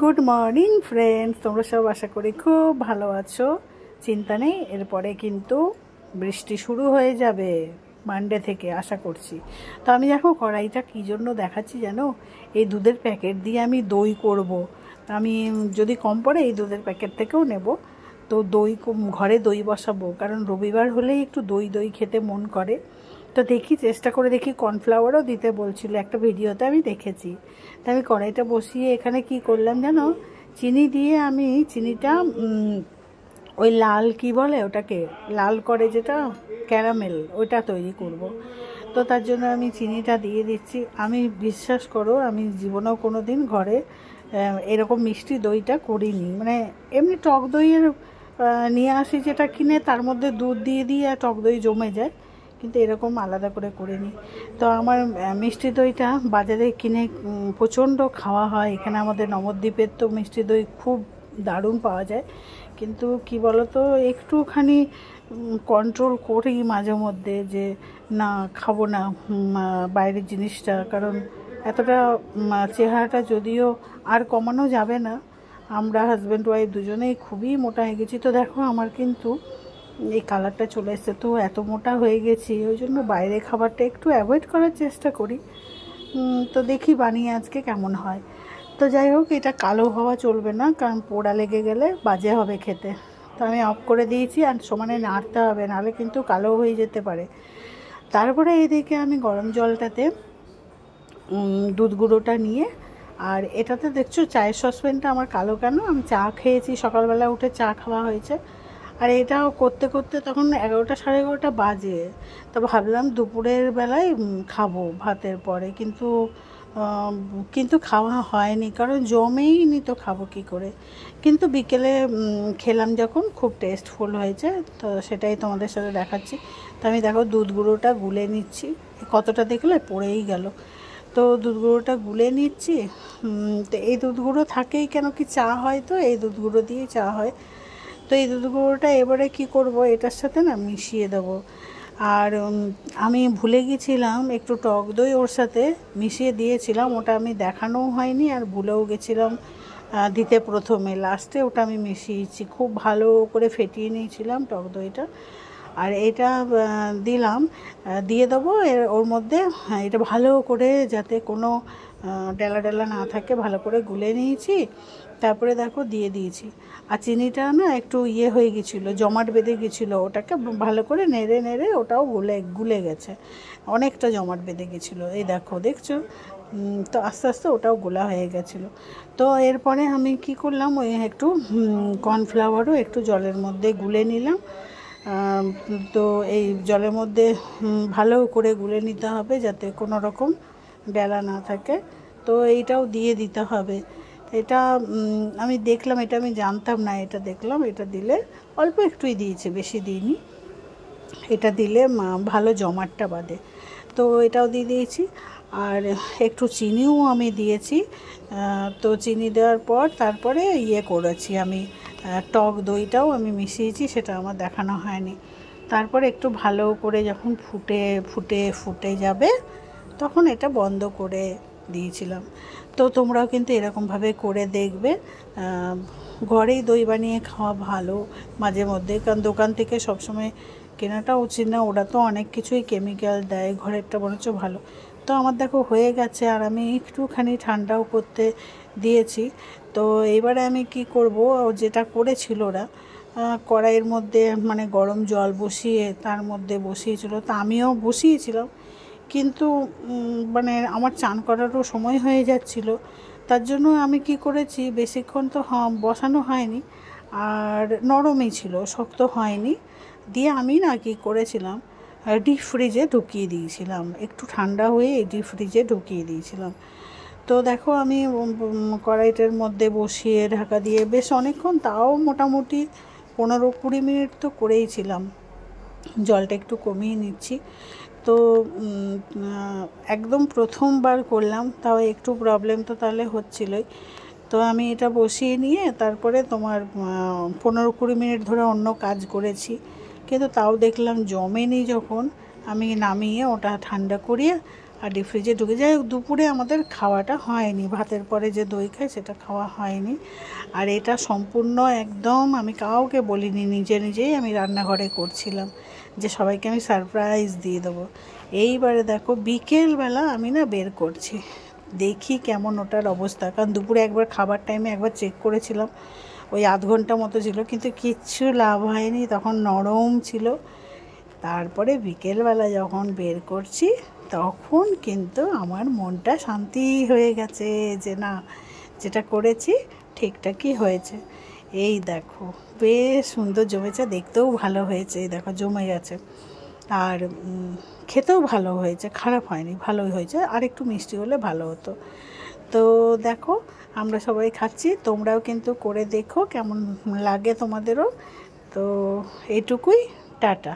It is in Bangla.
গুড মর্নিং ফ্রেন্ডস, তোমরা সব আশা করি খুব ভালো আছো। চিন্তা নেই, এরপরে কিন্তু বৃষ্টি শুরু হয়ে যাবে মানডে থেকে আশা করছি। তো আমি দেখো কড়াইটা কী জন্য দেখাচ্ছি জানো, এই দুধের প্যাকেট দিয়ে আমি দই করব। আমি যদি কম পড়ে এই দুধের প্যাকেট থেকেও নেব। তো দই ঘরে দই বসাবো, কারণ রবিবার হলেই একটু দই দই খেতে মন করে। তো দেখি, চেষ্টা করে দেখি। কর্নফ্লাওয়ারও দিতে বলছিল একটা ভিডিওতে, আমি দেখেছি। তা আমি কড়াইটা বসিয়ে এখানে কি করলাম জানো, চিনি দিয়ে আমি চিনিটা ওই লাল কি বলে ওটাকে, লাল করে যেটা ক্যারামেল, ওইটা তৈরি করব। তো তার জন্য আমি চিনিটা দিয়ে দিচ্ছি। আমি বিশ্বাস করো, আমি জীবনেও কোনো দিন ঘরে এরকম মিষ্টি দইটা করিনি। মানে এমনি টক দইয়ের নিয়ে আসি যেটা কিনে, তার মধ্যে দুধ দিয়ে দিয়ে টক দই জমে যায়, কিন্তু এরকম আলাদা করে করিনি। তো আমার মিষ্টি দইটা বাজারে কিনে প্রচণ্ড খাওয়া হয়। এখানে আমাদের নবদ্বীপের তো মিষ্টি দই খুব দারুণ পাওয়া যায়, কিন্তু কি বলতো, একটুখানি কন্ট্রোল করি মাঝে মধ্যে যে না, খাবো না বাইরের জিনিসটা। কারণ এতটা চেহারাটা যদিও আর কমানো যাবে না, আমরা হাজব্যান্ড ওয়াইফ দুজনেই খুবই মোটা হয়ে গেছি। তো দেখো আমার কিন্তু এই কালারটা চলে এসছে, তো এত মোটা হয়ে গেছি, ওই জন্য বাইরে খাবারটা একটু অ্যাভয়েড করার চেষ্টা করি। তো দেখি বানিয়ে আজকে কেমন হয়। তো যাই হোক, এটা কালো হওয়া চলবে না, কারণ পোড়া লেগে গেলে বাজে হবে খেতে। তো আমি অফ করে দিয়েছি, আর সমানে নাড়তে হবে, নাহলে কিন্তু কালো হয়ে যেতে পারে। তারপরে এইদিকে আমি গরম জলটাতে দুধ গুঁড়োটা নিয়ে, আর এটাতে দেখছো চায়ের সসপ্যানটা আমার কালো কেন, আমি চা খেয়েছি সকালবেলা উঠে, চা খাওয়া হয়েছে। আর এটাও করতে করতে তখন 11টা 11:30 বাজে। তো ভাবলাম দুপুরের বেলায় খাবো ভাতের পরে, কিন্তু খাওয়া হয়নি, কারণ জমেই নি, তো খাবো কী করে। কিন্তু বিকেলে খেলাম যখন, খুব টেস্টফুল হয়েছে, তো সেটাই তোমাদের সাথে দেখাচ্ছি। তো আমি দেখো দুধ গুঁড়োটা গুলে নিচ্ছি, কতটা দেখলে পড়েই গেল। তো দুধ গুঁড়োটা গুলে নিচ্ছি। তো এই দুধ গুঁড়ো থাকেই, কেন কি চা হয়, তো এই দুধ গুঁড়ো দিয়েই চা হয়। তো এই দুধ গুঁড়োটা এবারে কি করব, এটার সাথে না মিশিয়ে দেবো। আর আমি ভুলে গেছিলাম একটু টক দই ওর সাথে মিশিয়ে দিয়েছিলাম, ওটা আমি দেখানোও হয়নি, আর ভুলেও গেছিলাম দিতে প্রথমে। লাস্টে ওটা আমি মিশিয়েছি, খুব ভালো করে ফেটিয়ে নিয়েছিলাম টক দইটা। আর এটা দিলাম, দিয়ে দেবো ওর মধ্যে। এটা ভালো করে যাতে কোনো ডেলা ডেলা না থাকে, ভালো করে গুলে নিয়েছি। তারপরে দেখো দিয়ে দিয়েছি। আর চিনিটা না একটু হয়ে গেছিলো, জমাট বেঁধে গেছিলো, ওটাকে ভালো করে নেড়ে নেড়ে ওটাও গুলে গেছে, অনেকটা জমাট বেঁধে গেছিলো। এই দেখো, দেখছো? তো আস্তে আস্তে ওটাও গোলা হয়ে গেছিলো। তো এরপরে আমি কি করলাম, ওই একটু কর্নফ্লাওয়ারও একটু জলের মধ্যে গুলে নিলাম। তো এই জলের মধ্যে ভালো করে গুলে নিতে হবে, যাতে কোনো রকম বেলা না থাকে। তো এইটাও দিয়ে দিতে হবে। এটা আমি দেখলাম, এটা আমি জানতাম না, এটা দেখলাম, এটা দিলে অল্প একটুই দিয়েছে, বেশি দিইনি। এটা দিলে ভালো জমাটটা বাঁধে। তো এটাও দিয়ে দিয়েছি, আর একটু চিনিও আমি দিয়েছি। তো চিনি দেওয়ার পর তারপরে করেছি আমি, টক দইটাও আমি মিশিয়েছি, সেটা আমার দেখানো হয়নি। তারপরে একটু ভালো করে যখন ফুটে যাবে, তখন এটা বন্ধ করে দিয়েছিলাম। তো তোমরাও কিন্তু এরকমভাবে করে দেখবে। ঘরেই দই বানিয়ে খাওয়া ভালো মাঝে মধ্যে, কারণ দোকান থেকে সবসময় কেনাটা উচিত না, ওরা তো অনেক কিছুই কেমিক্যাল দেয়, ঘরেরটা বরঞ্চ ভালো। তো আমার দেখো হয়ে গেছে, আর আমি একটুখানি ঠান্ডাও করতে দিয়েছি। তো এবারে আমি কি করব, যেটা করেছিল ওরা, কড়াইয়ের মধ্যে মানে গরম জল বসিয়ে তার মধ্যে বসিয়েছিল, তো আমিও বসিয়েছিলাম, কিন্তু মানে আমার চান করারও সময় হয়ে যাচ্ছিল। তার জন্য আমি কি করেছি, বেশিক্ষণ তো বসানো হয়নি, আর নরমই ছিল, শক্ত হয়নি। দিয়ে আমি না কি করেছিলাম, ডিপ ফ্রিজে ঢুকিয়ে দিয়েছিলাম, একটু ঠান্ডা হয়ে ডিপ ফ্রিজে ঢুকিয়ে দিয়েছিলাম। তো দেখো আমি কড়াইটার মধ্যে বসিয়ে ঢাকা দিয়ে বেশ অনেকক্ষণ, তাও মোটামুটি 15-20 মিনিট তো করেইছিলাম। জলটা একটু কমিয়ে নিচ্ছি। তো একদম প্রথমবার করলাম, তাও একটু প্রবলেম তো তাহলে হচ্ছিলোই। তো আমি এটা বসিয়ে নিয়ে তারপরে তোমার 15-20 মিনিট ধরে অন্য কাজ করেছি, কিন্তু তাও দেখলাম জমেনি। যখন আমি নামিয়ে ওটা ঠান্ডা করিয়ে আর ডিপ ফ্রিজে ঢুকে যায়। দুপুরে আমাদের খাওয়াটা হয়নি, ভাতের পরে যে দই খাই সেটা খাওয়া হয়নি। আর এটা সম্পূর্ণ একদম আমি কাউকে বলিনি, নিজে নিজেই আমি রান্নাঘরে করছিলাম যে সবাইকে আমি সারপ্রাইজ দিয়ে দেবো। এইবারে দেখো বিকেলবেলা আমি না বের করছি, দেখি কেমন ওটার অবস্থা। কারণ দুপুরে একবার খাবার টাইমে একবার চেক করেছিলাম, ওই আধ ঘন্টা মতো ছিল, কিন্তু কিচ্ছু লাভ হয়নি, তখন নরম ছিল। তারপরে বিকেলবেলা যখন বের করছি তখন কিন্তু আমার মনটা শান্তি হয়ে গেছে যে না, যেটা করেছি ঠিকঠাকই হয়েছে। এই দেখো বেশ সুন্দর জমেছে, দেখতেও ভালো হয়েছে, এই দেখো জমে গেছে। আর খেতেও ভালো হয়েছে, খারাপ হয়নি, ভালোই হয়েছে। আর একটু মিষ্টি হলে ভালো হতো। তো দেখো আমরা সবাই খাচ্ছি, তোমরাও কিন্তু করে দেখো কেমন লাগে তোমাদেরও। তো এইটুকুই, টাটা।